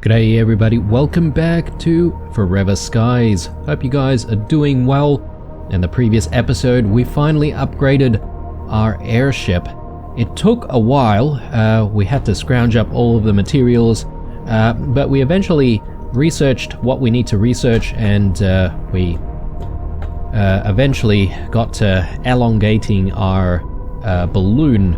G'day everybody, welcome back to Forever Skies. Hope you guys are doing well. In the previous episode, we finally upgraded our airship. It took a while, we had to scrounge up all of the materials, but we eventually researched what we need to research, and we eventually got to elongating our balloon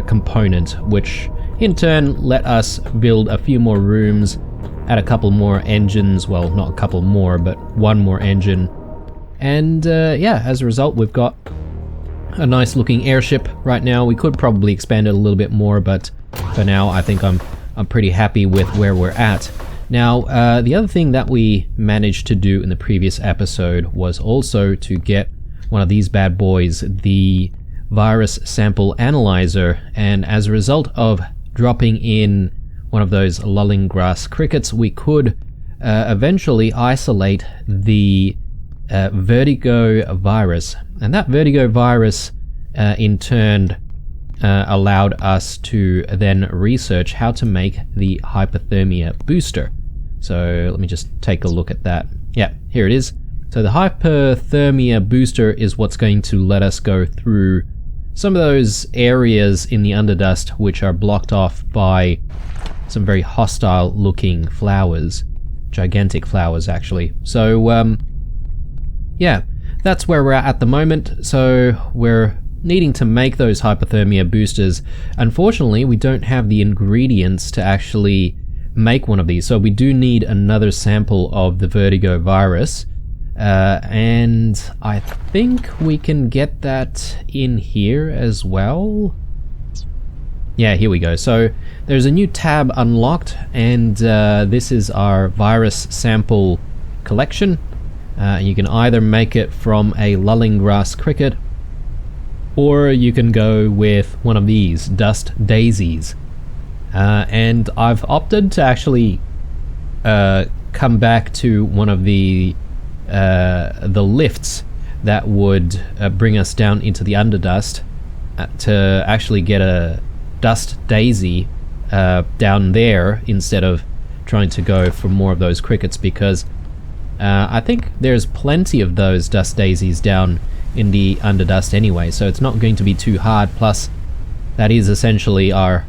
component, which in turn let us build a few more rooms, add a couple more engines, well, not a couple more, but one more engine. And yeah, as a result, we've got a nice looking airship right now. We could probably expand it a little bit more, but for now, I think I'm pretty happy with where we're at. Now, the other thing that we managed to do in the previous episode was also to get one of these bad boys, the virus sample analyzer, and as a result of dropping in one of those lulling grass crickets, we could eventually isolate the vertigo virus. And that vertigo virus in turn allowed us to then research how to make the hypothermia booster. So let me just take a look at that. Yeah, here it is. So the hypothermia booster is what's going to let us go through some of those areas in the Underdust which are blocked off by some very hostile looking flowers. Gigantic flowers, actually. So, yeah, that's where we're at the moment. So we're needing to make those hypothermia boosters. Unfortunately, we don't have the ingredients to actually make one of these. So we do need another sample of the vertigo virus. And I think we can get that in here as well. Yeah, here we go. So there's a new tab unlocked, and this is our virus sample collection. You can either make it from a lulling grass cricket, or you can go with one of these dust daisies. And I've opted to actually come back to one of the lifts that would bring us down into the Underdust to actually get a dust daisy down there instead of trying to go for more of those crickets, because I think there's plenty of those dust daisies down in the Underdust anyway, so it's not going to be too hard. Plus, that is essentially our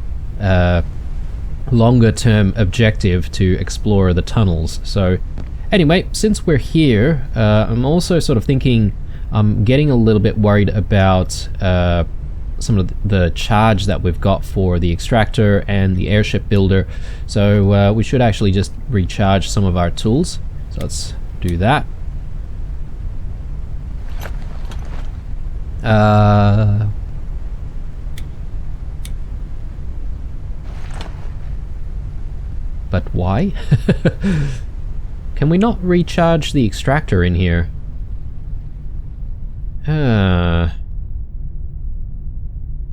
longer term objective, to explore the tunnels. So anyway, since we're here, I'm also sort of thinking, I'm getting a little bit worried about some of the charge that we've got for the extractor and the airship builder. So we should actually just recharge some of our tools. So let's do that. But why? Can we not recharge the extractor in here?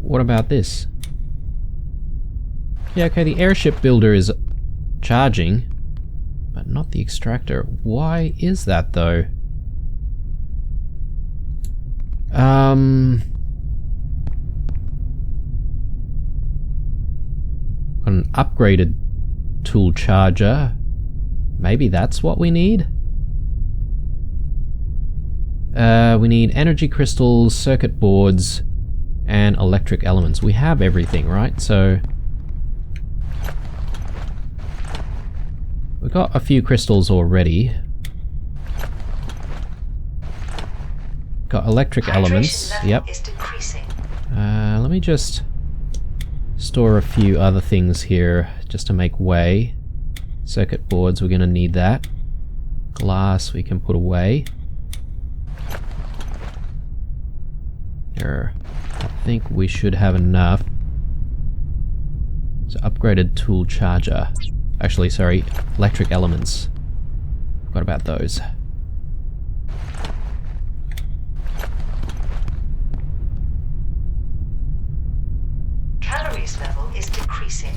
What about this? Yeah, okay, the airship builder is charging, but not the extractor. Why is that, though? An upgraded tool charger. Maybe that's what we need? We need energy crystals, circuit boards, and electric elements. We have everything, right? So we've got a few crystals already. Got electric elements. Yep. Let me just store a few other things here just to make way. Circuit boards, we're going to need that. Glass we can put away. There. I think we should have enough. So upgraded tool charger. Actually, sorry, electric elements. What about those? Calories level is decreasing.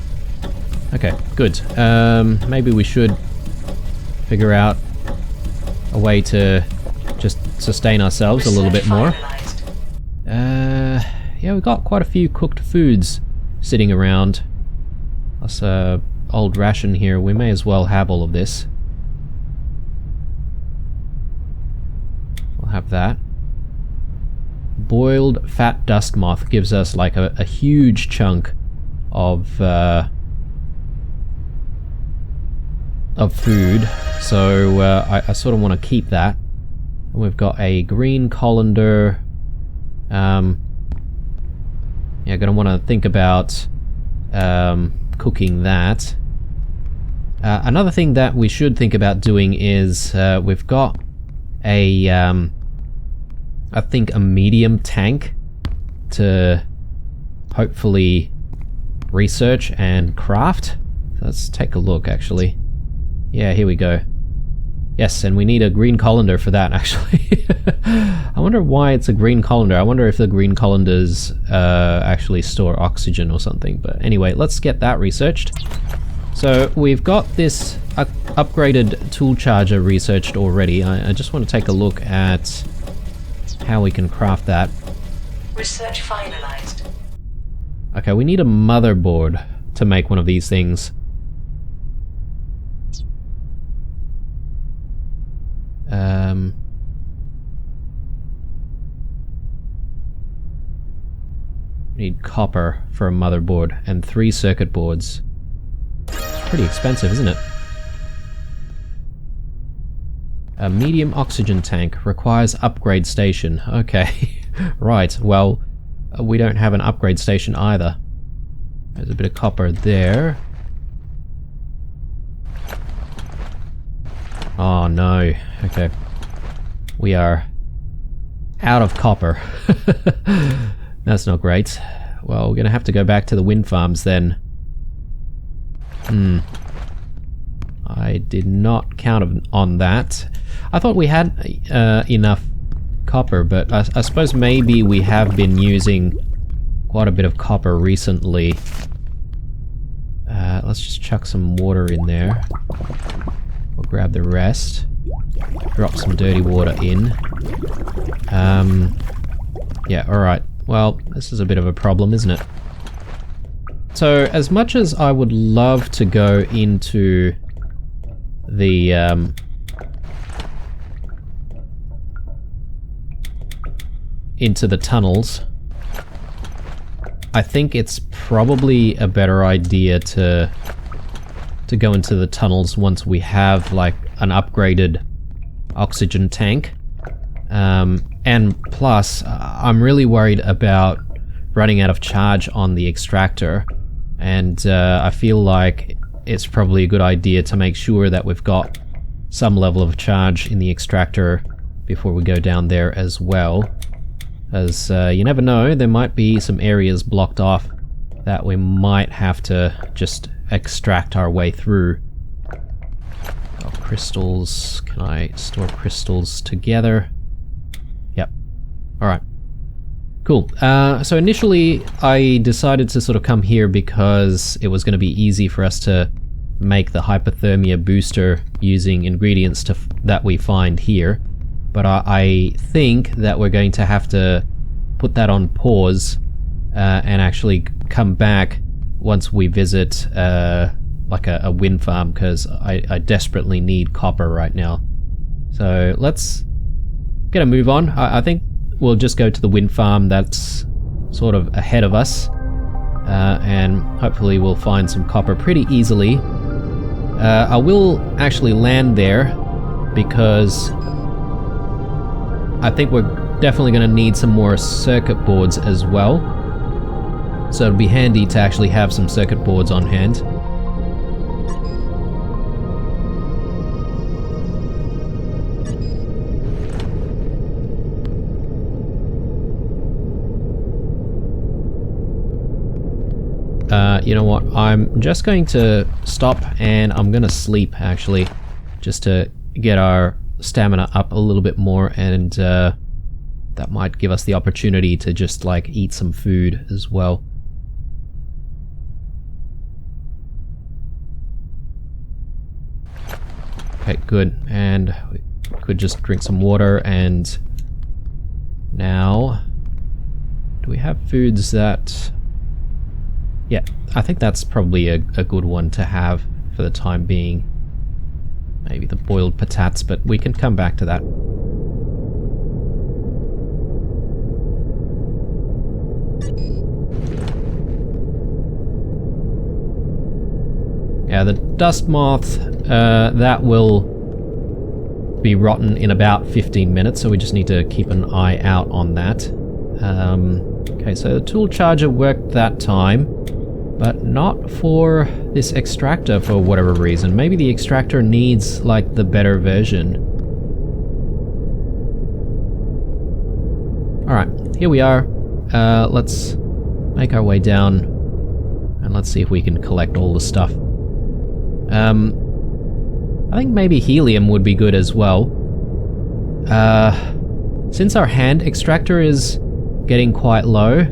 Okay, good. Maybe we should figure out a way to just sustain ourselves a little bit more. Yeah, we've got quite a few cooked foods sitting around. Plus a old ration here. We may as well have all of this. We'll have that. Boiled fat dust moth gives us like a huge chunk of food, so I sort of want to keep that. And we've got a green colander. Yeah, gonna want to think about cooking that. Another thing that we should think about doing is we've got a I think a medium tank to hopefully research and craft. Let's take a look actually. Yeah, here we go. Yes, and we need a green colander for that actually. I wonder why it's a green colander. I wonder if the green colanders actually store oxygen or something. But anyway, let's get that researched. So we've got this upgraded tool charger researched already. I just want to take a look at how we can craft that. Research finalized. Okay, we need a motherboard to make one of these things. Need copper for a motherboard and 3 circuit boards. It's pretty expensive, isn't it? A medium oxygen tank requires upgrade station. Okay, right, well, we don't have an upgrade station either. There's a bit of copper there. Oh no, okay. We are out of copper. That's not great. Well, we're gonna have to go back to the wind farms then. I did not count on that. I thought we had enough copper, but I suppose maybe we have been using quite a bit of copper recently. Let's just chuck some water in there. We'll grab the rest. Drop some dirty water in. Yeah, alright. Well, this is a bit of a problem, isn't it? So, as much as I would love to go into the tunnels, I think it's probably a better idea to go into the tunnels once we have like an upgraded oxygen tank. And plus, I'm really worried about running out of charge on the extractor, and I feel like it's probably a good idea to make sure that we've got some level of charge in the extractor before we go down there as well. As you never know, there might be some areas blocked off that we might have to just extract our way through. Oh, crystals. Can I store crystals together? Yep. Alright. Cool. So initially I decided to sort of come here because it was going to be easy for us to make the hypothermia booster using ingredients that we find here. But I think that we're going to have to put that on pause and actually come back once we visit like a wind farm, because I desperately need copper right now. So let's get a move on. I think we'll just go to the wind farm that's sort of ahead of us, and hopefully we'll find some copper pretty easily. I will actually land there because I think we're definitely going to need some more circuit boards as well. So it'd be handy to actually have some circuit boards on hand. You know what, I'm just going to stop and I'm going to sleep actually, just to get our stamina up a little bit more, and that might give us the opportunity to just like eat some food as well. Okay, good, and we could just drink some water. And now, do we have foods that Yeah, I think that's probably a good one to have for the time being. Maybe the boiled patates, but we can come back to that. Yeah, the dust moth, that will be rotten in about 15 minutes, so we just need to keep an eye out on that. Okay, so the tool charger worked that time, but not for this extractor for whatever reason. Maybe the extractor needs, like, the better version. Alright, here we are. Let's make our way down, and let's see if we can collect all the stuff. I think maybe helium would be good as well. Since our hand extractor is getting quite low,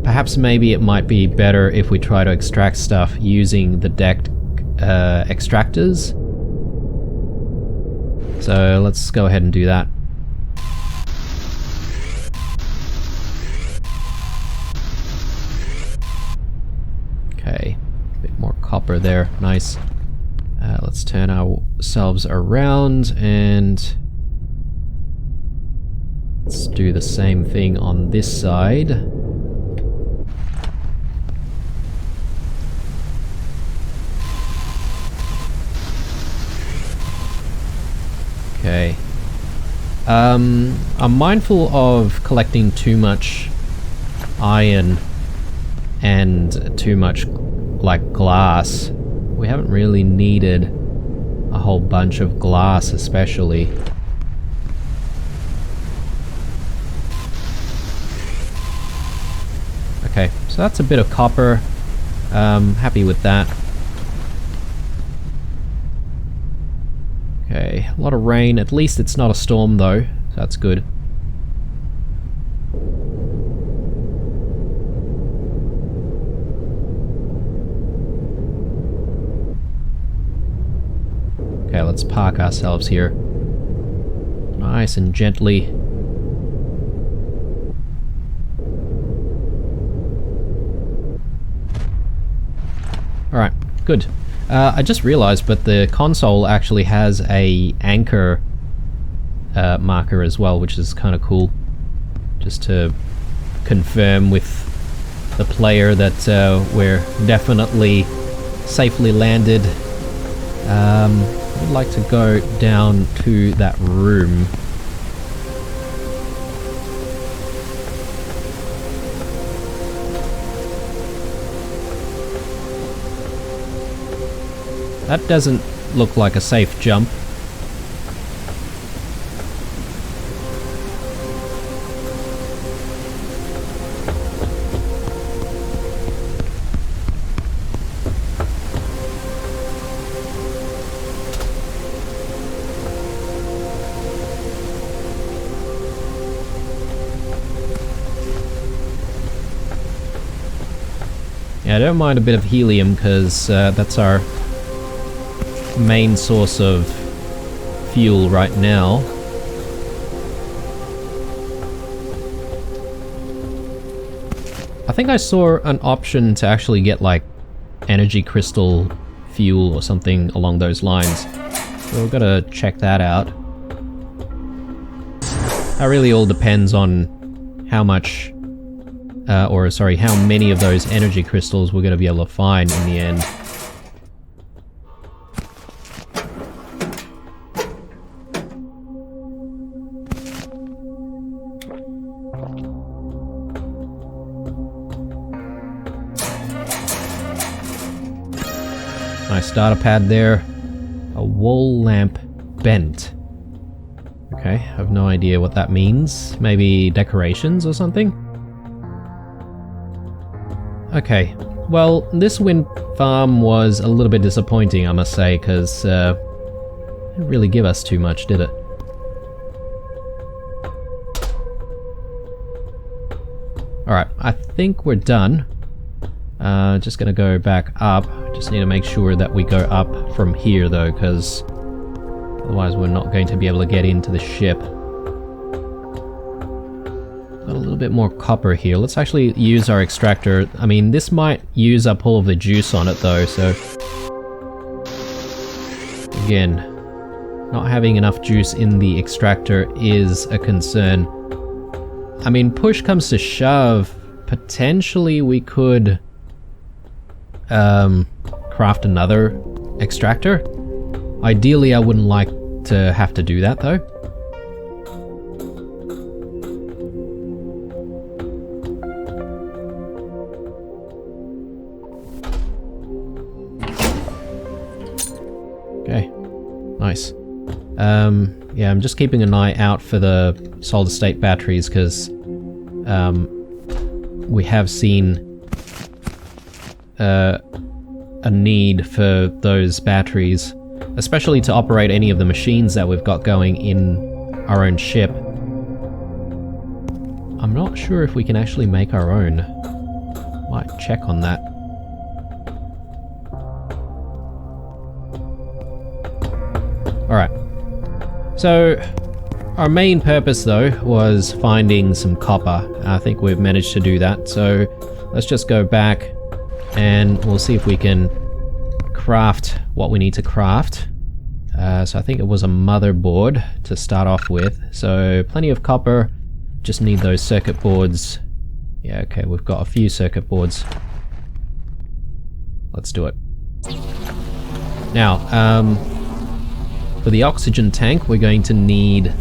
perhaps maybe it might be better if we try to extract stuff using the decked extractors. So let's go ahead and do that. Okay, a bit more copper there, nice. Let's turn ourselves around and let's do the same thing on this side. Okay. I'm mindful of collecting too much iron and too much, like, glass. We haven't really needed a whole bunch of glass, especially. Okay, so that's a bit of copper. Happy with that. Okay, a lot of rain. At least it's not a storm though, so that's good. Okay, let's park ourselves here. Nice and gently. Alright, good. I just realized, but the console actually has a anchor marker as well, which is kind of cool. Just to confirm with the player that we're definitely safely landed. I'd like to go down to that room. That doesn't look like a safe jump. Yeah, I don't mind a bit of helium because that's our main source of fuel right now. I think I saw an option to actually get, like, energy crystal fuel or something along those lines. So we've got to check that out. That really all depends on how much how many of those energy crystals we're going to be able to find in the end. Nice starter pad there. A wall lamp bent. Okay, I have no idea what that means. Maybe decorations or something? Okay, well, this wind farm was a little bit disappointing, I must say, because it didn't really give us too much, did it? Alright, I think we're done. Just gonna go back up. Just need to make sure that we go up from here, though, because otherwise we're not going to be able to get into the ship. Got a little little bit more copper here. Let's actually use our extractor. I mean, this might use up all of the juice on it though, so... Again, not having enough juice in the extractor is a concern. I mean, push comes to shove, potentially we could craft another extractor. Ideally, I wouldn't like to have to do that though. Okay, nice. Yeah, I'm just keeping an eye out for the solid state batteries because we have seen a need for those batteries, especially to operate any of the machines that we've got going in our own ship. I'm not sure if we can actually make our own. Might check on that. Alright. So, our main purpose though was finding some copper. I think we've managed to do that, so let's just go back and we'll see if we can craft what we need to craft. So I think it was a motherboard to start off with. So plenty of copper, just need those circuit boards. Yeah, okay, we've got a few circuit boards. Let's do it. Now, for the oxygen tank, we're going to need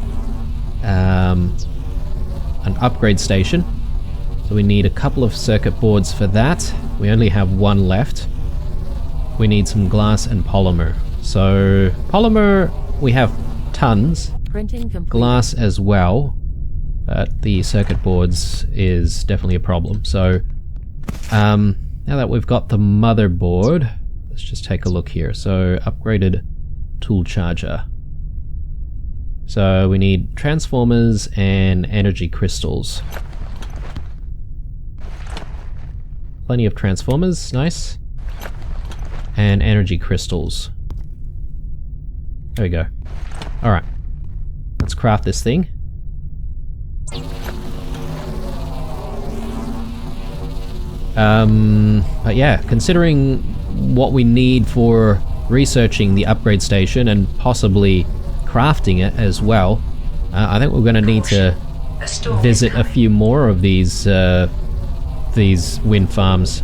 an upgrade station. So we need a couple of circuit boards for that. We only have one left. We need some glass and polymer. So polymer, we have tons. Printing complete. Glass as well. But the circuit boards is definitely a problem. So now that we've got the motherboard, let's just take a look here. So upgraded tool charger. So we need transformers and energy crystals. Plenty of transformers, nice. And energy crystals. There we go. Alright. Let's craft this thing. But yeah, considering what we need for researching the upgrade station and possibly crafting it as well, I think we're going to need to visit a few more of these wind farms.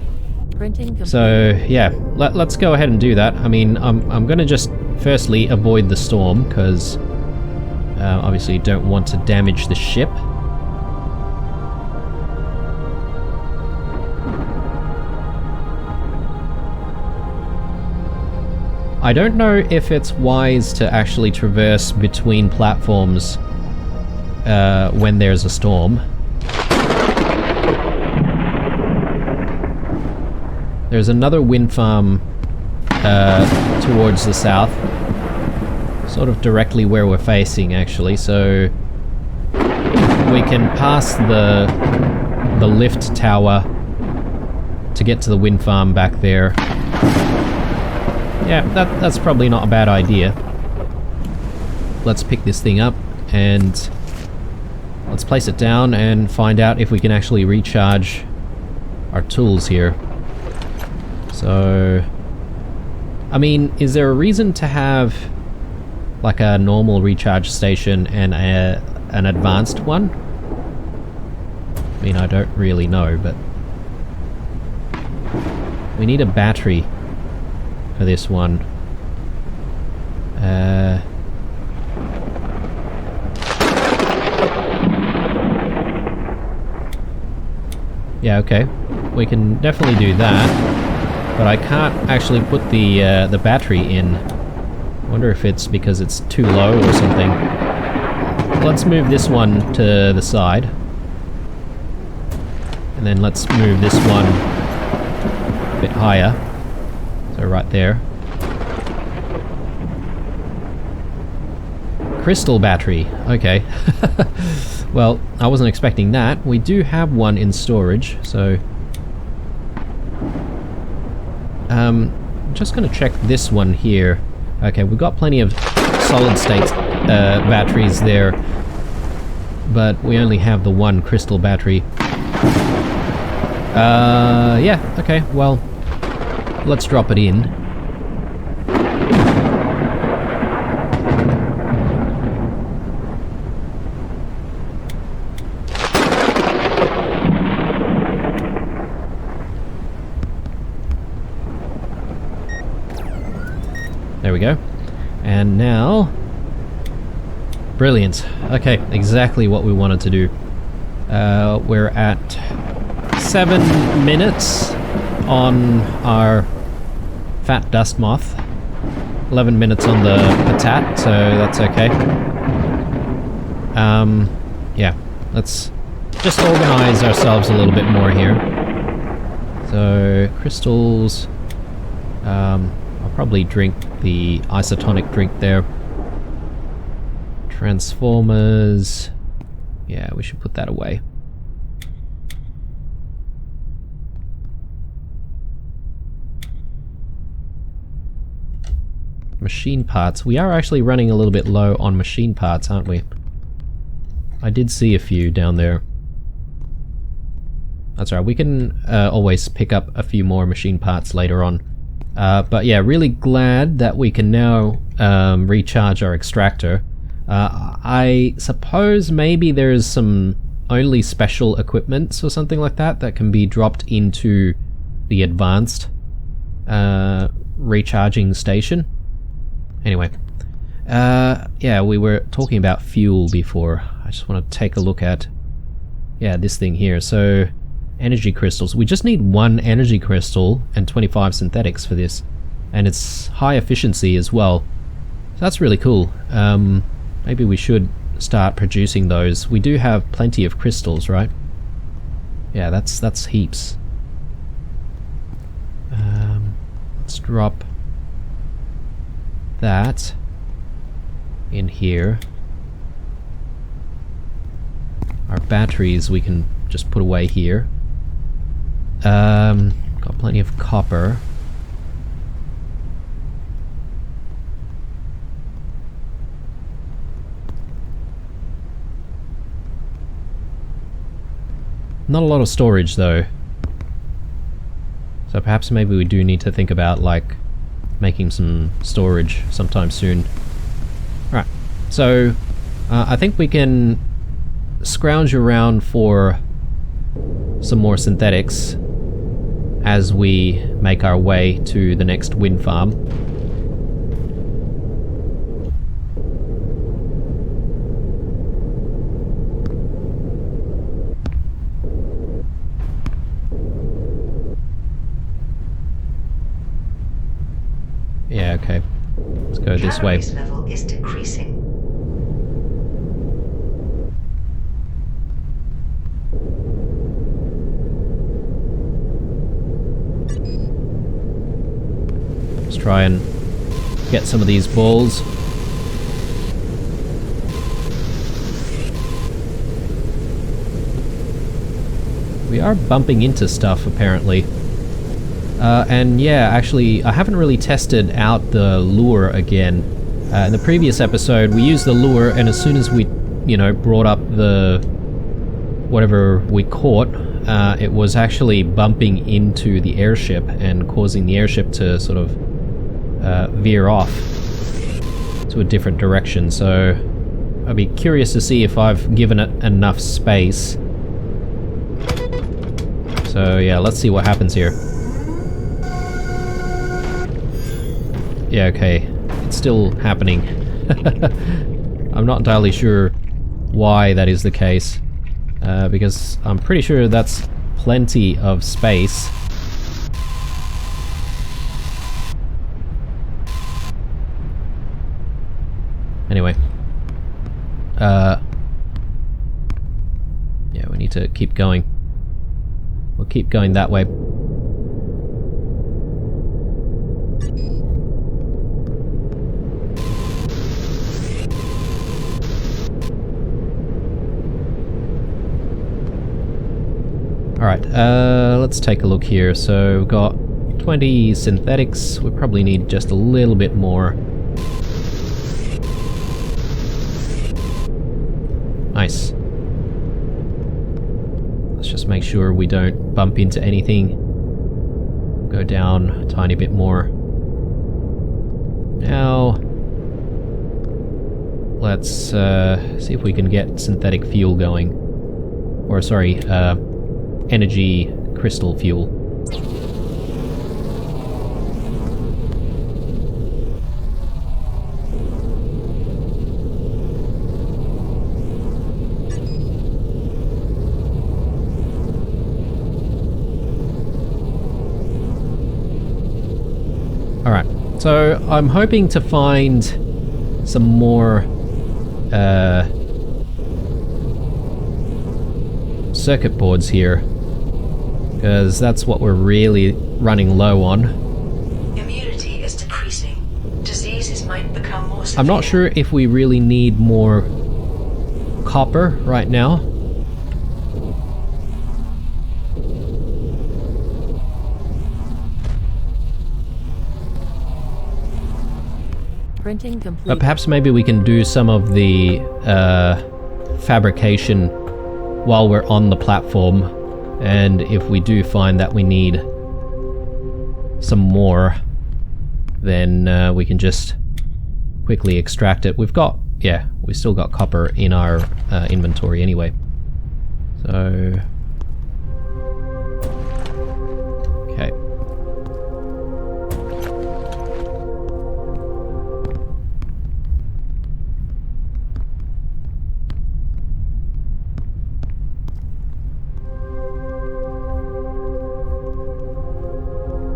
So yeah, let's go ahead and do that. I mean, I'm going to just firstly avoid the storm because obviously you don't want to damage the ship. I don't know if it's wise to actually traverse between platforms when there's a storm. There's another wind farm towards the south, sort of directly where we're facing actually, so we can pass the lift tower to get to the wind farm back there. Yeah, that's probably not a bad idea. Let's pick this thing up and let's place it down and find out if we can actually recharge our tools here. So, I mean, is there a reason to have like a normal recharge station and an advanced one? I mean, I don't really know, but we need a battery for this one. Yeah, okay. We can definitely do that, but I can't actually put the battery in. I wonder if it's because it's too low or something. Let's move this one to the side. And then let's move this one a bit higher. So right there. Crystal battery. Okay. Well, I wasn't expecting that. We do have one in storage, so... I'm just going to check this one here. Okay, we've got plenty of solid state batteries there. but we only have the one crystal battery. Yeah, okay, well, let's drop it in. There we go. And now... Brilliant. Okay, exactly what we wanted to do. We're at 7 minutes on our fat dust moth. 11 minutes on the patat, so that's okay. Yeah, let's just organize ourselves a little bit more here. So, crystals... I'll probably drink the isotonic drink there. Transformers... Yeah, we should put that away. Machine parts. We are actually running a little bit low on machine parts, aren't we? I did see a few down there. That's right, we can always pick up a few more machine parts later on. But yeah, really glad that we can now recharge our extractor. I suppose maybe there's some only special equipments or something like that that can be dropped into the advanced recharging station. Anyway, yeah, we were talking about fuel before. I just want to take a look at, yeah, this thing here. So, energy crystals. We just need 1 energy crystal and 25 synthetics for this. And it's high efficiency as well. So that's really cool. Maybe we should start producing those. We do have plenty of crystals, right? Yeah, that's heaps. Let's drop that in here. Our batteries we can just put away here. Got plenty of copper. Not a lot of storage though. So perhaps maybe we do need to think about like making some storage sometime soon. Right, so I think we can scrounge around for some more synthetics as we make our way to the next wind farm. Yeah, okay. Let's go this way. Calories level is decreasing. Let's try and get some of these balls. We are bumping into stuff apparently. And yeah, actually, I haven't really tested out the lure again. In the previous episode, we used the lure, and as soon as we, you know, brought up the whatever we caught, it was actually bumping into the airship and causing the airship to sort of veer off to a different direction. So I'd be curious to see if I've given it enough space. So yeah, let's see what happens here. Yeah, okay. It's still happening. I'm not entirely sure why that is the case. Because I'm pretty sure that's plenty of space. Anyway. Yeah, we need to keep going. We'll keep going that way. Alright, let's take a look here. So we've got 20 synthetics. We probably need just a little bit more. Nice. to make sure we don't bump into anything. Go down a tiny bit more. Now, let's see if we can get synthetic fuel going. Or sorry, energy crystal fuel. Alright, so I'm hoping to find some more circuit boards here, because that's what we're really running low on. Immunity is decreasing. Diseases might become more severe. I'm not sure if we really need more copper right now. Printing complete. But perhaps maybe we can do some of the fabrication while we're on the platform, and if we do find that we need some more, then we can just quickly extract it. We've still got copper in our inventory anyway. So, okay.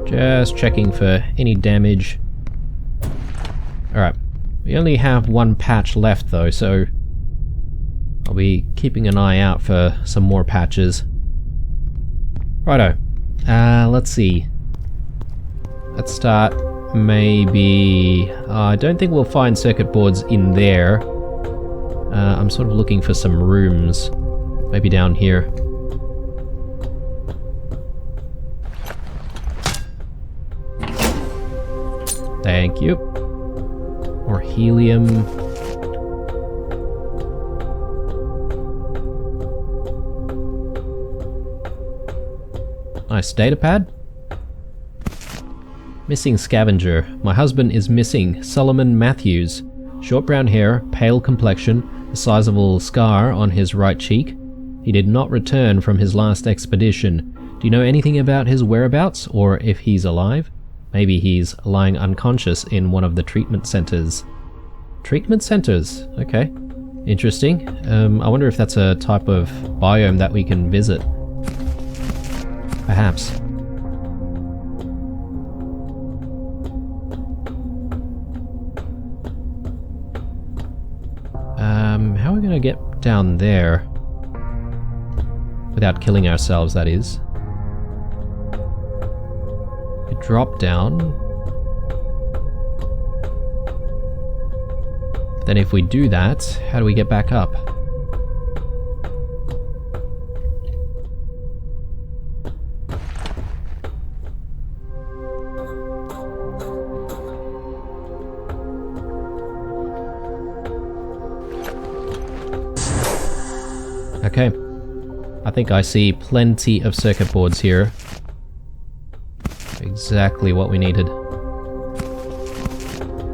Just checking for any damage. Alright, we only have one patch left though, so I'll be keeping an eye out for some more patches. Righto, let's see. Let's start maybe... I don't think we'll find circuit boards in there. I'm sort of looking for some rooms. Maybe down here. Thank you. Or helium. Nice data pad. Missing scavenger. My husband is missing. Solomon Matthews. Short brown hair, pale complexion, a sizable scar on his right cheek. He did not return from his last expedition. Do you know anything about his whereabouts, or if he's alive? Maybe he's lying unconscious in one of the treatment centers. Treatment centers? Okay. Interesting. I wonder if that's a type of biome that we can visit. Perhaps. How are we gonna get down there? Without killing ourselves, that is. Drop down. Then if we do that, how do we get back up? Okay. I think I see plenty of circuit boards here. Exactly what we needed.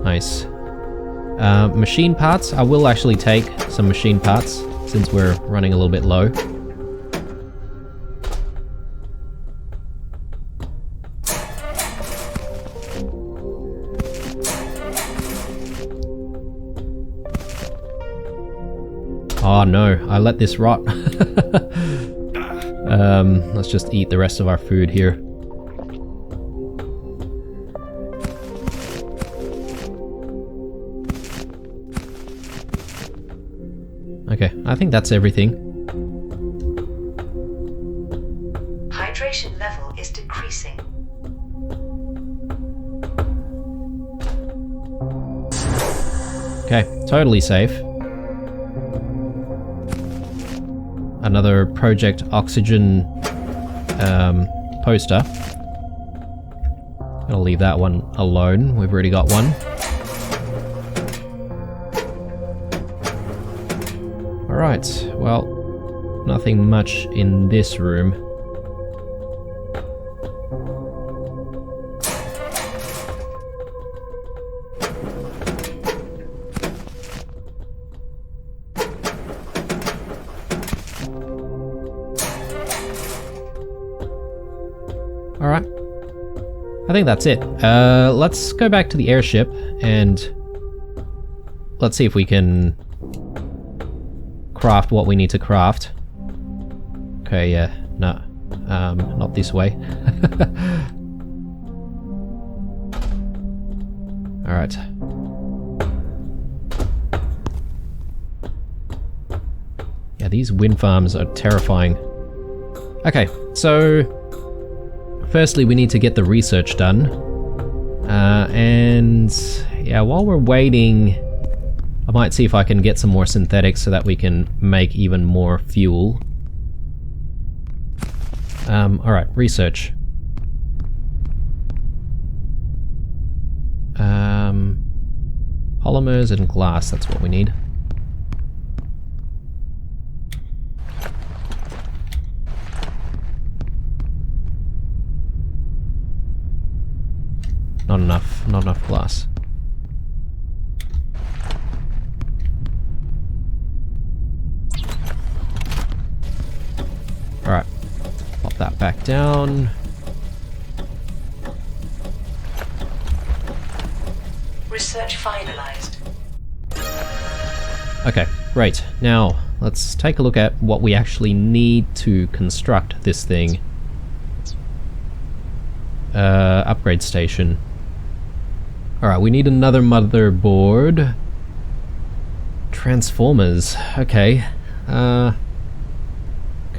Nice. Machine parts. I will actually take some machine parts since we're running a little bit low. Oh no, I let this rot. Let's just eat the rest of our food here. Okay, I think that's everything. Hydration level is decreasing. Okay, totally safe. Another Project Oxygen poster. I'll leave that one alone. We've already got one. Alright, well, Nothing much in this room. Alright. I think that's it. Let's go back to the airship and let's see if we can craft what we need to craft. Okay, yeah, no. Not this way. Alright. Yeah, these wind farms are terrifying. Okay, so firstly, we need to get the research done. And yeah, while we're waiting, I might see if I can get some more synthetics so that we can make even more fuel. Alright, research. Polymers and glass, that's what we need. Not enough glass. Alright, pop that back down. Research finalized. Okay, great. Now, let's take a look at what we actually need to construct this thing. Upgrade station. Alright, we need another motherboard. Transformers. Okay. Can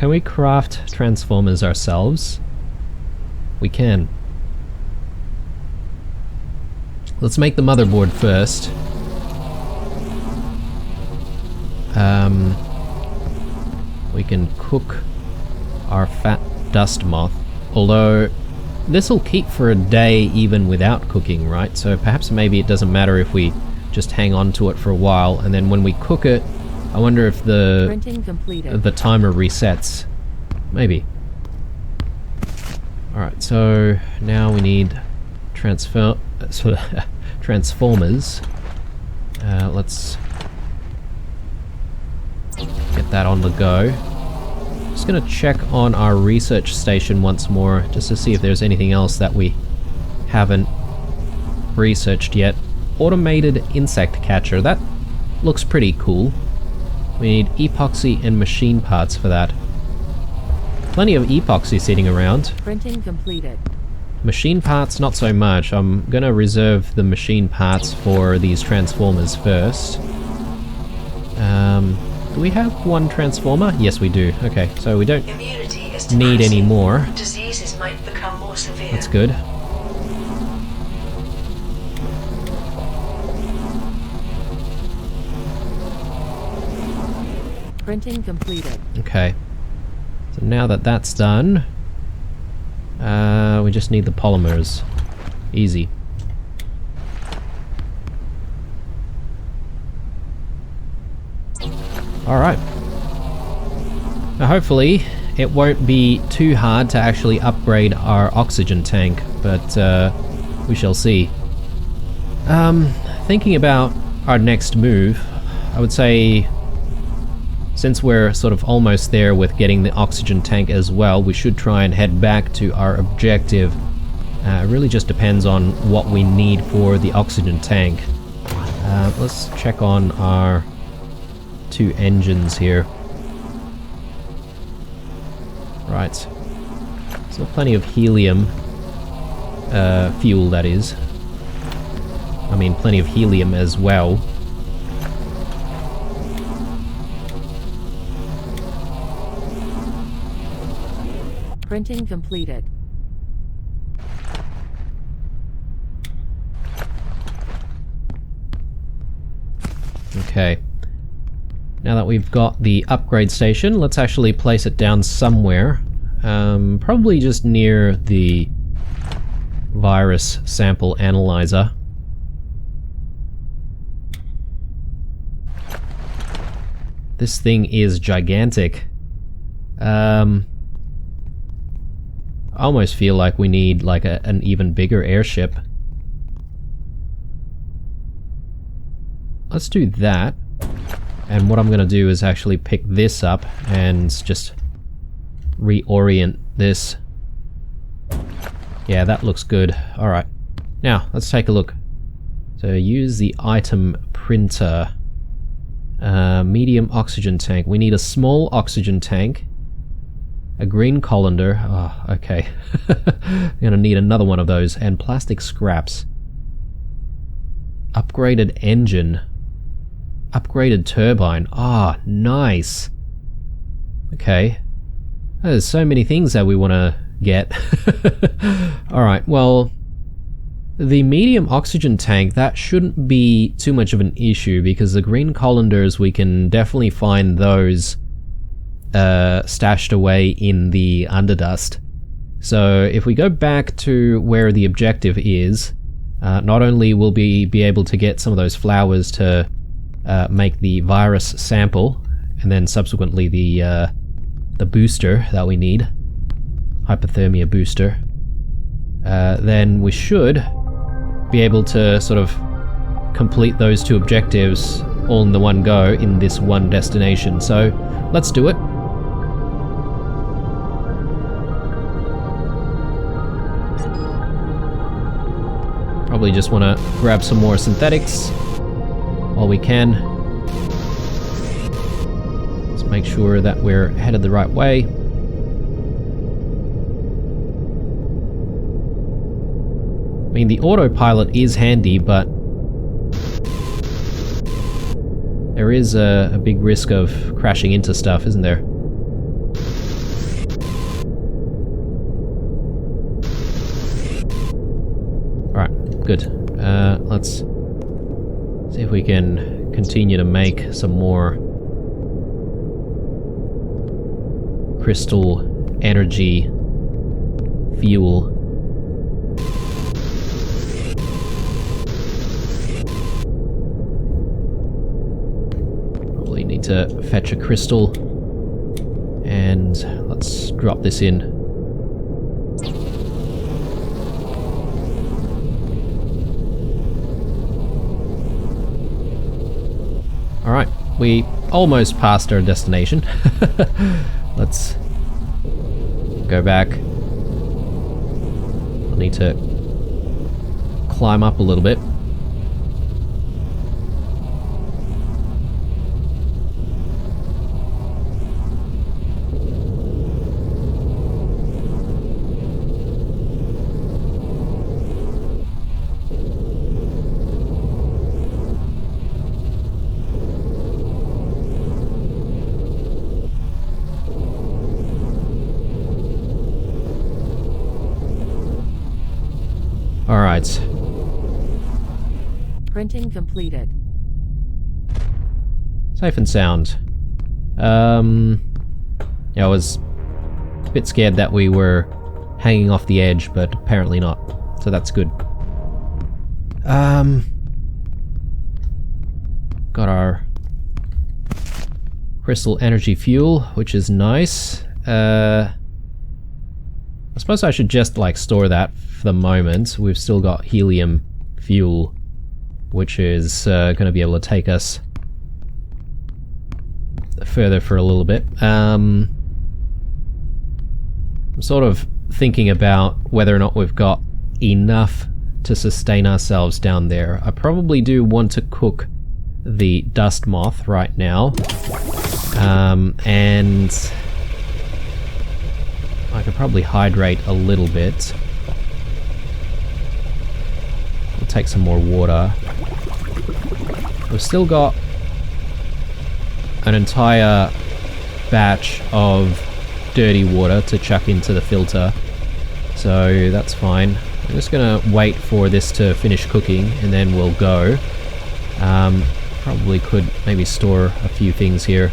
we craft transformers ourselves? We can. Let's make the motherboard first. We can cook our fat dust moth. Although this will keep for a day even without cooking, right? So perhaps maybe it doesn't matter if we just hang on to it for a while, and then when we cook it, I wonder if the timer resets. Maybe. Alright, so now we need transformers. Let's get that on the go. Just gonna check on our research station once more, just to see if there's anything else that we haven't researched yet. Automated insect catcher, that looks pretty cool. We need epoxy and machine parts for that. Plenty of epoxy sitting around. Printing completed. Machine parts, not so much. I'm gonna reserve the machine parts for these transformers first. Do we have one transformer? Yes, we do. Okay, so we don't need any more. Diseases might become more severe. That's good. Printing completed. Okay. So now that that's done, we just need the polymers. Easy. Alright. Now hopefully it won't be too hard to actually upgrade our oxygen tank, but we shall see. Thinking about our next move, I would say since we're sort of almost there with getting the oxygen tank as well, we should try and head back to our objective. It really just depends on what we need for the oxygen tank. Let's check on our 2 engines here. Right. So plenty of helium fuel, that is. I mean, plenty of helium as well. Printing completed. Okay. Now that we've got the upgrade station, let's actually place it down somewhere. Probably just near the virus sample analyzer. This thing is gigantic. I almost feel like we need like an even bigger airship. Let's do that. And what I'm going to do is actually pick this up and just reorient this. Yeah, that looks good. Alright. Now, let's take a look. So use the item printer. Medium oxygen tank. We need a small oxygen tank. A green colander. Oh, okay. I'm gonna need another one of those. And plastic scraps. Upgraded engine. Upgraded turbine. Ah, nice. Okay. There's so many things that we want to get. Alright, well, the medium oxygen tank, that shouldn't be too much of an issue because the green colanders, we can definitely find those stashed away in the Underdust. So if we go back to where the objective is, not only will we be able to get some of those flowers to make the virus sample, and then subsequently the booster that we need, hypothermia booster, then we should be able to sort of complete those two objectives all in the one go in this one destination. So let's do it. Probably just want to grab some more synthetics while we can. Let's make sure that we're headed the right way. I mean, the autopilot is handy, but there is a big risk of crashing into stuff, isn't there? Alright, good. Let's see if we can continue to make some more crystal energy fuel. Probably need to fetch a crystal, and let's drop this in. Alright, we almost passed our destination. Let's go back. I'll need to climb up a little bit. Alright. Printing completed. Safe and sound. Yeah, I was a bit scared that we were hanging off the edge, but apparently not. So that's good. Got our crystal energy fuel, which is nice. I suppose I should just like store that for the moment. We've still got helium fuel, which is going to be able to take us further for a little bit. I'm sort of thinking about whether or not we've got enough to sustain ourselves down there. I probably do want to cook the dust moth right now, and I could probably hydrate a little bit. We'll take some more water. We've still got an entire batch of dirty water to chuck into the filter, so that's fine. I'm just gonna wait for this to finish cooking and then we'll go. Probably could maybe store a few things here.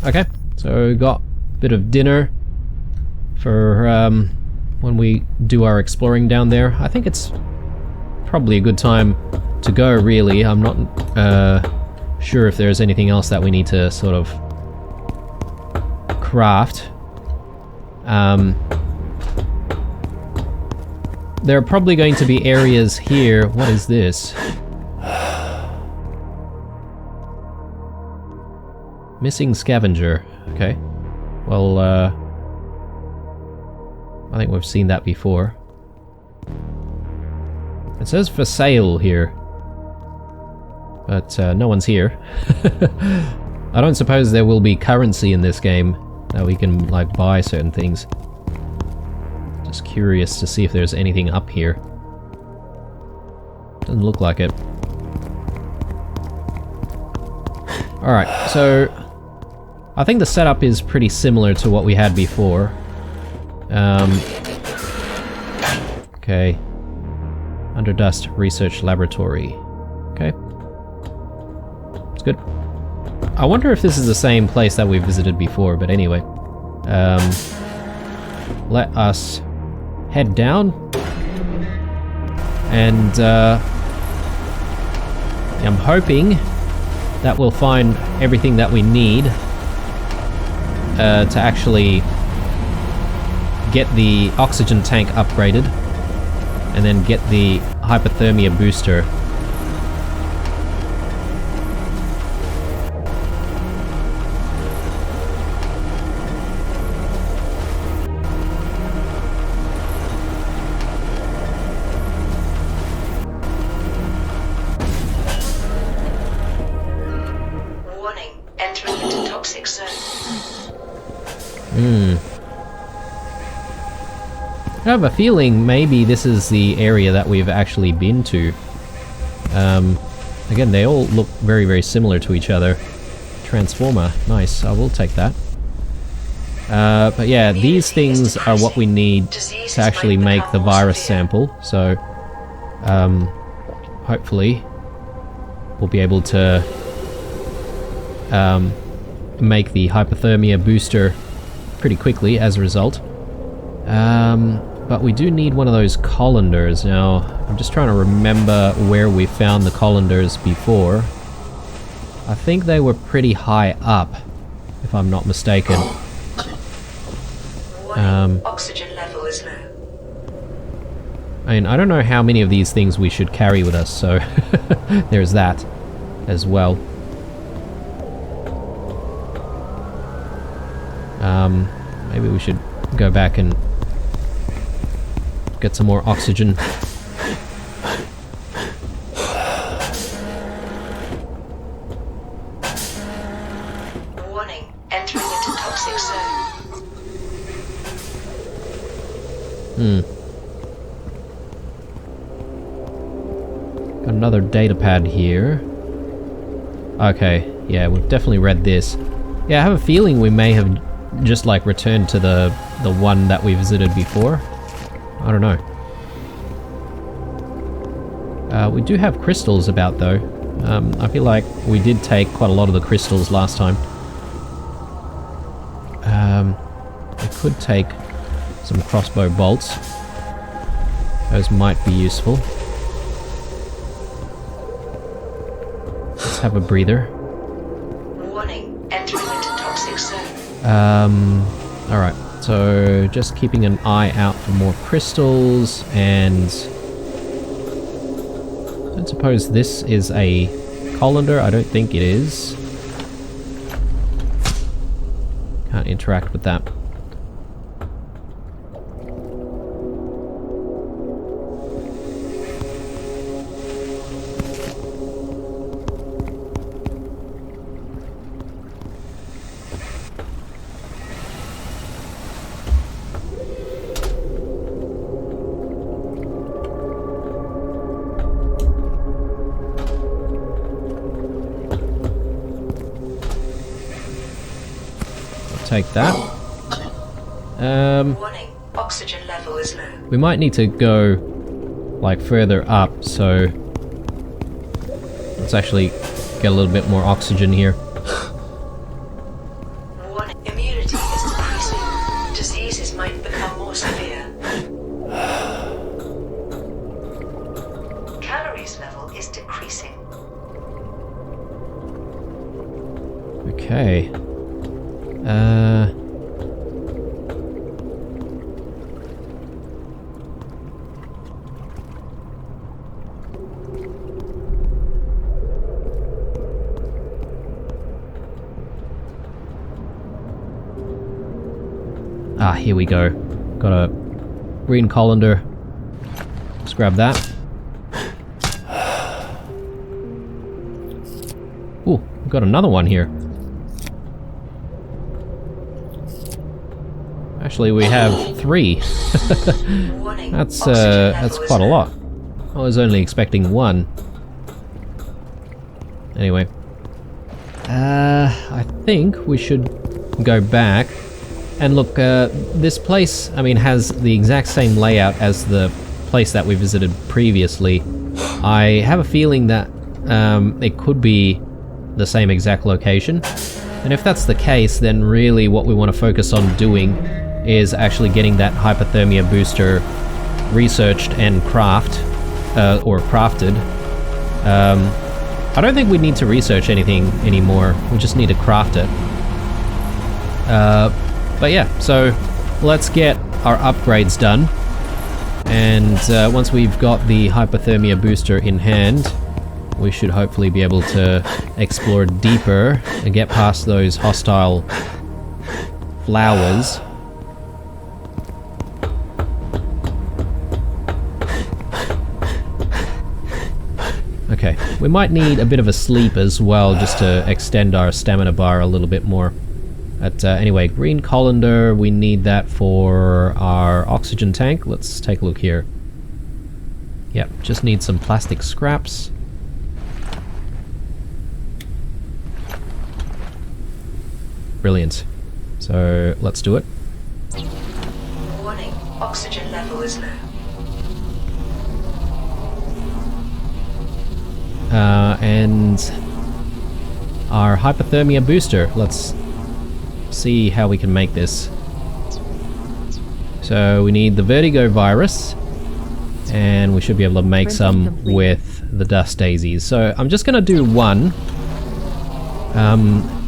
Okay, so got a bit of dinner for when we do our exploring down there. I think it's probably a good time to go, really. I'm not sure if there's anything else that we need to sort of craft. There are probably going to be areas here. What is this? Missing scavenger. Okay. Well, I think we've seen that before. It says for sale here. But no one's here. I don't suppose there will be currency in this game that we can, like, buy certain things. Just curious to see if there's anything up here. Doesn't look like it. Alright, so I think the setup is pretty similar to what we had before. Okay. Underdust Research Laboratory. Okay. It's good. I wonder if this is the same place that we visited before, but anyway. Let us head down. And I'm hoping that we'll find everything that we need to actually get the oxygen tank upgraded and then get the hypothermia booster. Warning, entering into toxic zone. I have a feeling maybe this is the area that we've actually been to. Again, they all look very, very similar to each other. Transformer, nice, I will take that. But yeah, these things are what we need to actually make the virus sample, so hopefully we'll be able to make the hypothermia booster pretty quickly as a result. But we do need one of those colanders. Now, I'm just trying to remember where we found the colanders before. I think they were pretty high up, if I'm not mistaken. Warning, oxygen level is low. I mean, I don't know how many of these things we should carry with us, so there's that as well. Maybe we should go back and get some more oxygen. Warning, entering into toxic zone. Got another data pad here. Okay, yeah, we've definitely read this. Yeah, I have a feeling we may have just like returned to the one that we visited before. I don't know. We do have crystals about though. I feel like we did take quite a lot of the crystals last time. We could take some crossbow bolts. Those might be useful. Let's have a breather. Warning, entering into toxic zone. Alright, so just keeping an eye out for more crystals, and I don't suppose this is a colander. I don't think it is. Can't interact with that. Take that. Warning, oxygen level is low. We might need to go like further up, so let's actually get a little bit more oxygen here. noise level is decreasing. Okay. Ah, here we go. Got a green colander. Let's grab that. Ooh, we've got another one here. Actually, we have 3. Warning. That's Oxygen level is quite a low. lot. I was only expecting 1. Anyway. I think we should go back. And look, this place, I mean, has the exact same layout as the place that we visited previously. I have a feeling that it could be the same exact location. And if that's the case, then really what we want to focus on doing is actually getting that hypothermia booster researched and crafted. I don't think we need to research anything anymore. We just need to craft it. But yeah, so let's get our upgrades done. And once we've got the hypothermia booster in hand, we should hopefully be able to explore deeper and get past those hostile flowers. Okay, we might need a bit of a sleep as well, just to extend our stamina bar a little bit more. But anyway, green colander, we need that for our oxygen tank. Let's take a look here. Yep, just need some plastic scraps. Brilliant. So let's do it. Warning. Oxygen level is low. And our hypothermia booster. Let's see how we can make this. So we need the vertigo virus, and we should be able to make some with the dust daisies. So I'm just gonna do 1,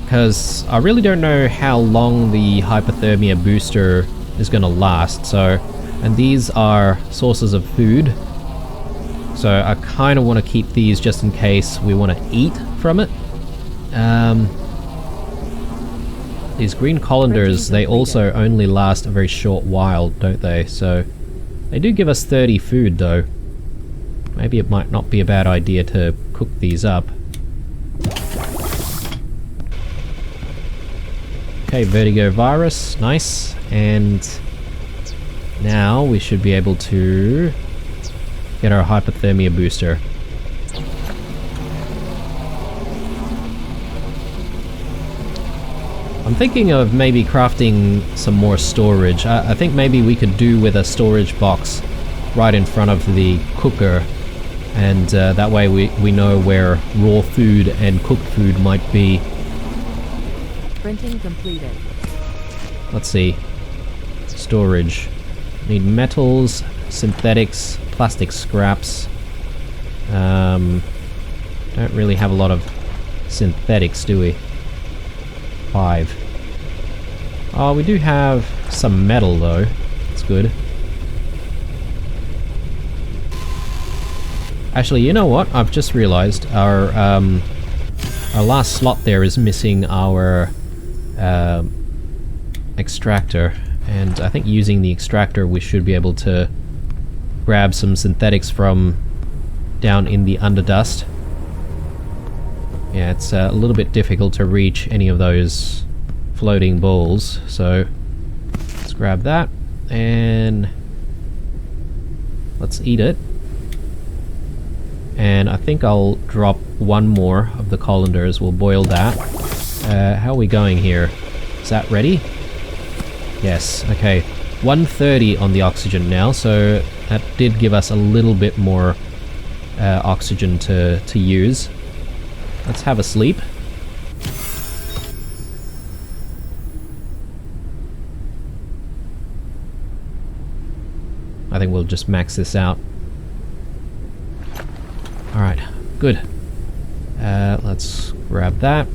because I really don't know how long the hypothermia booster is gonna last. So, and these are sources of food, so I kind of want to keep these just in case we want to eat from it. These green colanders, they also only last a very short while, don't they? So they do give us 30 food though. Maybe it might not be a bad idea to cook these up. Okay, vertigo virus, nice. And now we should be able to get our hypothermia booster. I'm thinking of maybe crafting some more storage. I think maybe we could do with a storage box right in front of the cooker, and that way we know where raw food and cooked food might be. Printing completed. Let's see. Storage. Need metals, synthetics, plastic scraps. Don't really have a lot of synthetics, do we? 5. Oh, we do have some metal though. That's good. Actually, you know what? I've just realized our last slot there is missing our extractor, and I think using the extractor we should be able to grab some synthetics from down in the Underdust. Yeah, it's a little bit difficult to reach any of those floating balls, so let's grab that and let's eat it. And I think I'll drop 1 more of the colanders. We'll boil that. How are we going here? Is that ready? Yes, okay. 130 on the oxygen now, so that did give us a little bit more oxygen to use. Let's have a sleep. I think we'll just max this out. Alright, good. Let's grab that.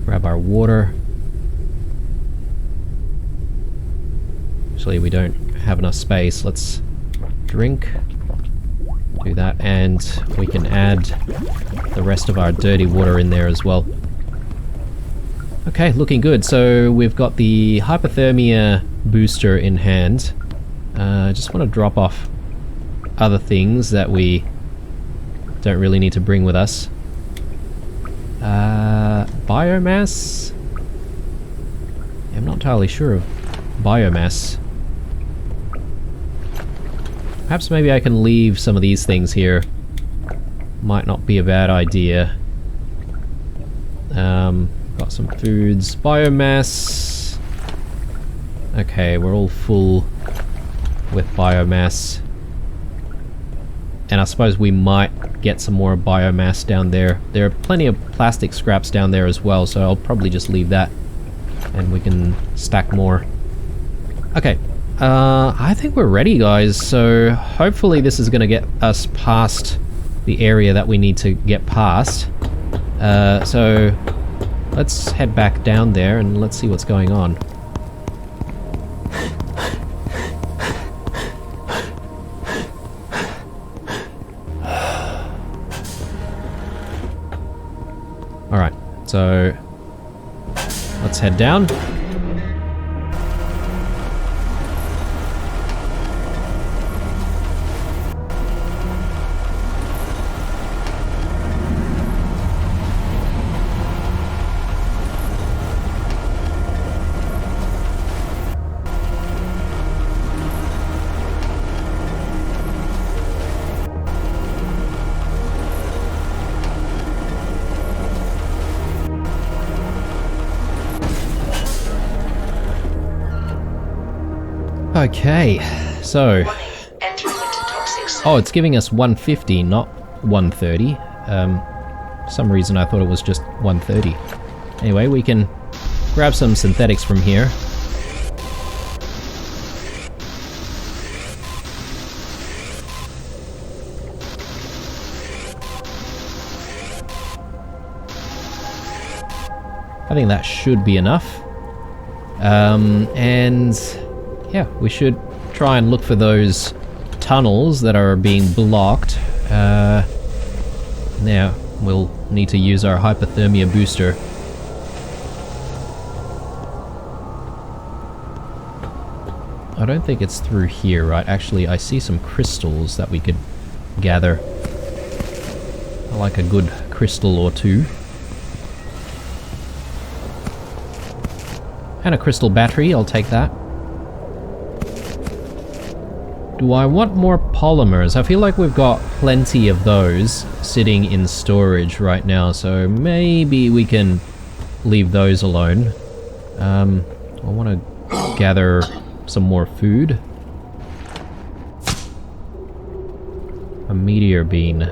Grab our water. Actually, we don't have enough space. Let's drink. Do that, and we can add the rest of our dirty water in there as well. Okay, looking good. So we've got the hypothermia booster in hand. I just want to drop off other things that we don't really need to bring with us. Biomass? Yeah, I'm not entirely sure of biomass. Perhaps maybe I can leave some of these things here. Might not be a bad idea. Got some foods. Biomass. Okay, we're all full with biomass. And I suppose we might get some more biomass down there. There are plenty of plastic scraps down there as well, so I'll probably just leave that. And we can stack more. Okay. I think we're ready, guys. So hopefully this is going to get us past the area that we need to get past. So let's head back down there and let's see what's going on. Alright, so let's head down. Okay, so... Oh, it's giving us 150, not 130. For some reason I thought it was just 130. Anyway, we can grab some synthetics from here. I think that should be enough. And... yeah, we should try and look for those tunnels that are being blocked. Now, we'll need to use our hypothermia booster. I don't think it's through here, right? Actually, I see some crystals that we could gather. I like a good crystal or two. And a crystal battery, I'll take that. Do I want more polymers? I feel like we've got plenty of those sitting in storage right now, so maybe we can leave those alone. I want to gather some more food. A meteor bean.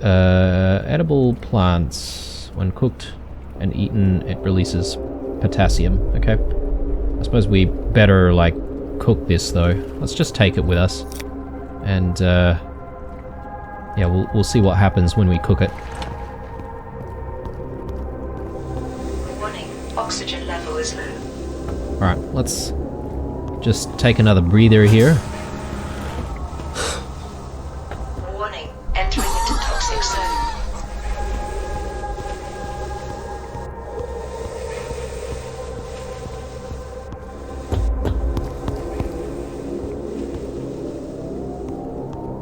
Edible plants. When cooked and eaten, it releases potassium. Okay. I suppose we better, like, cook this though. Let's just take it with us, and yeah, we'll see what happens when we cook it. Warning, oxygen level is low. All right, let's just take another breather here. Warning, entering into toxic zone.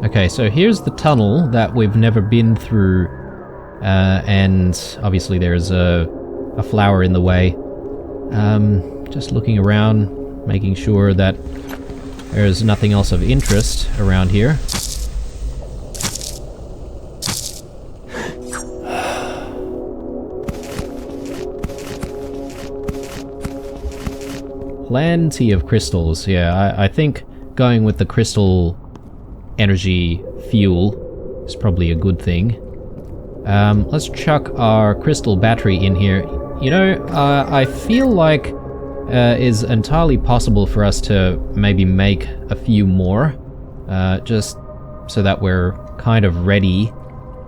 Okay, so here's the tunnel that we've never been through, and obviously there's a flower in the way. Just looking around, making sure that there's nothing else of interest around here. Plenty of crystals, yeah, I think going with the crystal energy fuel is probably a good thing. Let's chuck our crystal battery in here. You know, I feel like is entirely possible for us to maybe make a few more. Just so that we're kind of ready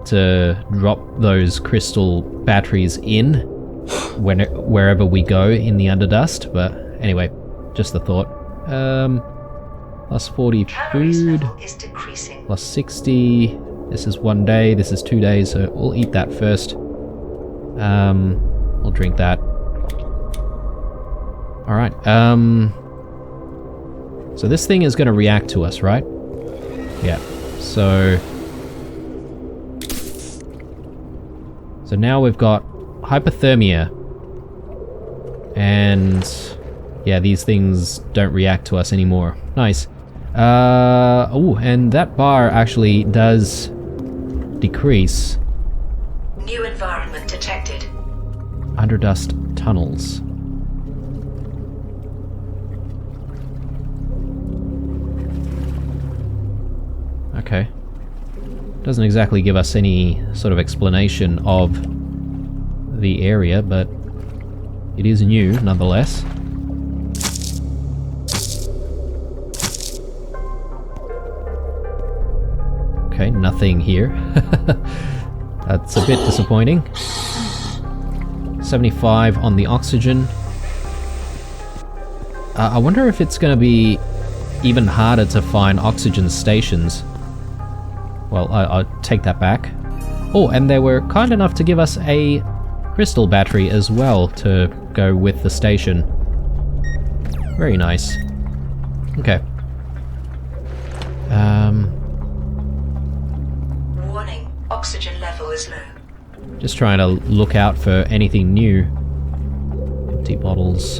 to drop those crystal batteries in wherever we go in the Underdust. But anyway, just the thought. Plus 40 Calories food, level is decreasing. plus 60. This is 1 day, this is 2 days, so we'll eat that first. We'll drink that. Alright, so this thing is going to react to us, right? Yeah, so now we've got hypothermia. And yeah, these things don't react to us anymore. Nice. Oh, and that bar actually does decrease. New environment detected. Underdust tunnels. Okay. Doesn't exactly give us any sort of explanation of the area, but it is new nonetheless. Okay, nothing here. That's a bit disappointing. 75 on the oxygen. I wonder if it's going to be even harder to find oxygen stations. Well, I'll take that back. Oh, and they were kind enough to give us a crystal battery as well to go with the station. Very nice. Okay. Warning, oxygen level is low. Just trying to look out for anything new. Empty bottles.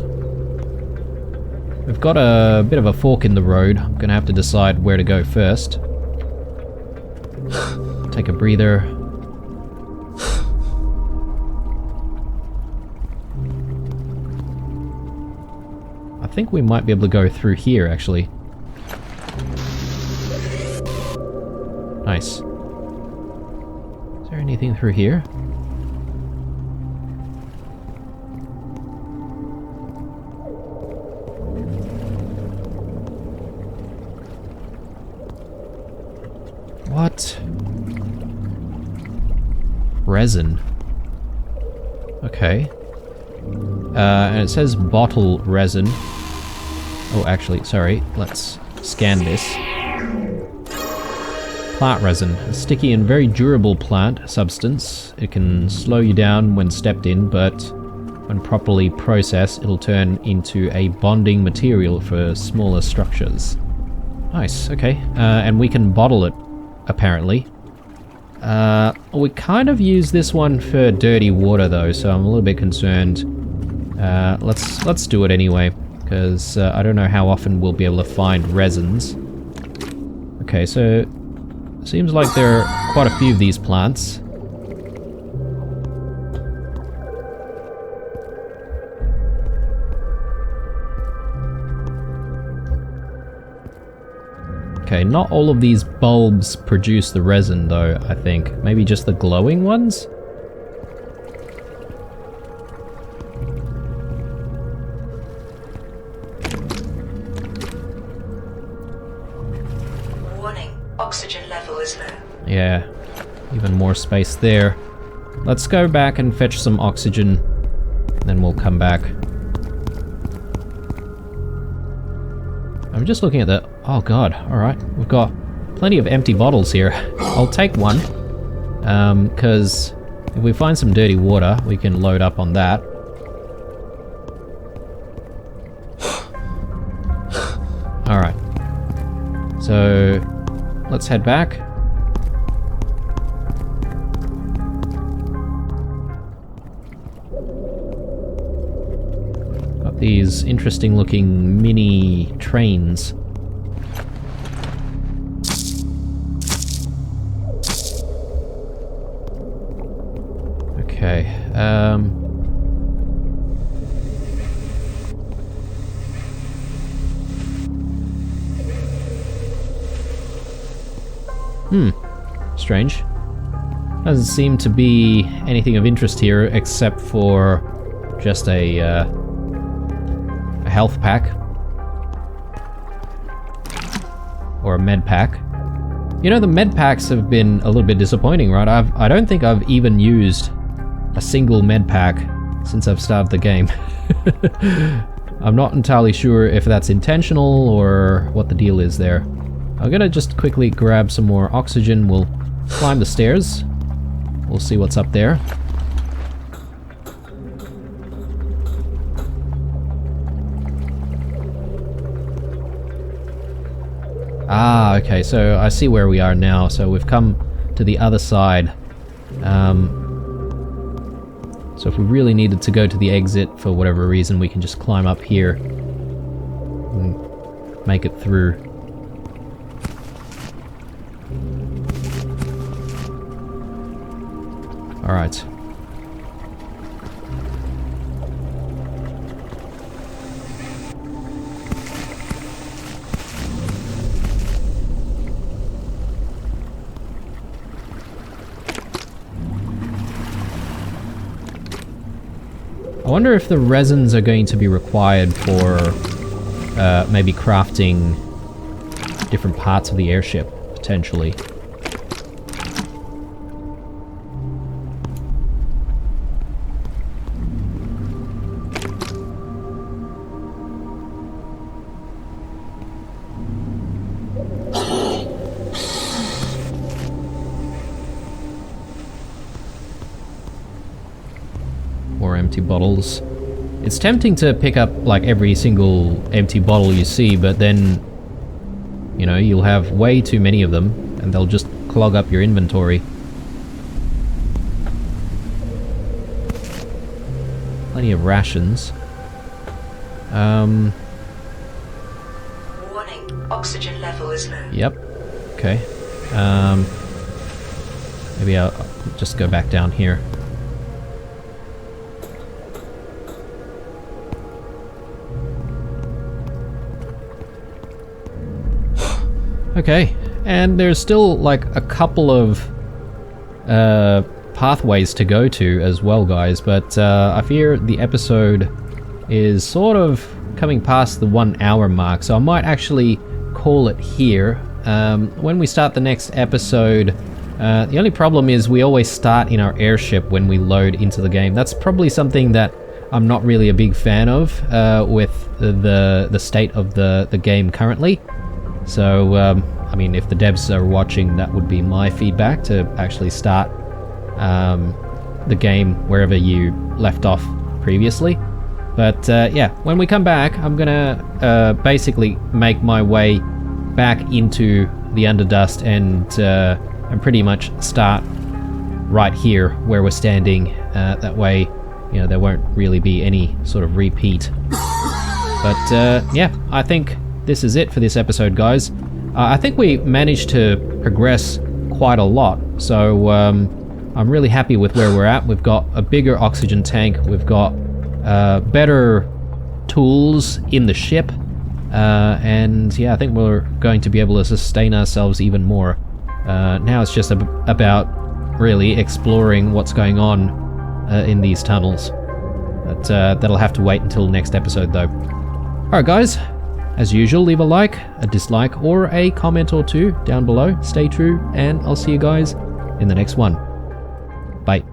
We've got a bit of a fork in the road. I'm gonna have to decide where to go first. Take a breather. I think we might be able to go through here, actually. Nice. Is there anything through here? What? Resin. Okay. And it says bottle resin. Oh, actually, sorry. Let's scan this. Plant resin. A sticky and very durable plant substance. It can slow you down when stepped in, but when properly processed, it'll turn into a bonding material for smaller structures. Nice, okay. And we can bottle it, apparently. We kind of use this one for dirty water though, so I'm a little bit concerned. Let's do it anyway, because I don't know how often we'll be able to find resins. Okay, so seems like there are quite a few of these plants. Okay, not all of these bulbs produce the resin though, I think. Maybe just the glowing ones? Warning, oxygen level is low. Yeah, even more space there. Let's go back and fetch some oxygen, then we'll come back. I'm just looking at the... Oh god, alright. We've got plenty of empty bottles here. I'll take one, because if we find some dirty water, we can load up on that. Alright. So, let's head back. Got these interesting looking mini trains. Okay, strange. Doesn't seem to be anything of interest here except for just a health pack. Or a med pack. You know, the med packs have been a little bit disappointing, right? I don't think I've even used a single med pack since I've started the game. I'm not entirely sure if that's intentional or what the deal is there. I'm gonna just quickly grab some more oxygen. We'll climb the stairs. We'll see what's up there. Ah, okay, so I see where we are now. So we've come to the other side. So if we really needed to go to the exit for whatever reason, we can just climb up here and make it through. Alright. I wonder if the resins are going to be required for maybe crafting different parts of the airship, potentially. More empty bottles. It's tempting to pick up like every single empty bottle you see, but then, you know, you'll have way too many of them and they'll just clog up your inventory. Plenty of rations. Warning, oxygen level is low. Yep. Okay. Maybe I'll just go back down here. Okay, and there's still like a couple of pathways to go to as well, guys, but I fear the episode is sort of coming past the 1 hour mark, so I might actually call it here. When we start the next episode, the only problem is we always start in our airship when we load into the game. That's probably something that I'm not really a big fan of with the state of the game currently. So, I mean, if the devs are watching, that would be my feedback, to actually start the game wherever you left off previously. But yeah, when we come back, I'm gonna basically make my way back into the Underdust and pretty much start right here where we're standing. That way, you know, there won't really be any sort of repeat. But yeah, I think this is it for this episode, guys. I think we managed to progress quite a lot, so I'm really happy with where we're at. We've got a bigger oxygen tank, we've got better tools in the ship, and yeah, I think we're going to be able to sustain ourselves even more. Now it's just about really exploring what's going on in these tunnels. But that'll have to wait until next episode, though. Alright, guys. As usual, leave a like, a dislike, or a comment or two down below. Stay true, and I'll see you guys in the next one. Bye.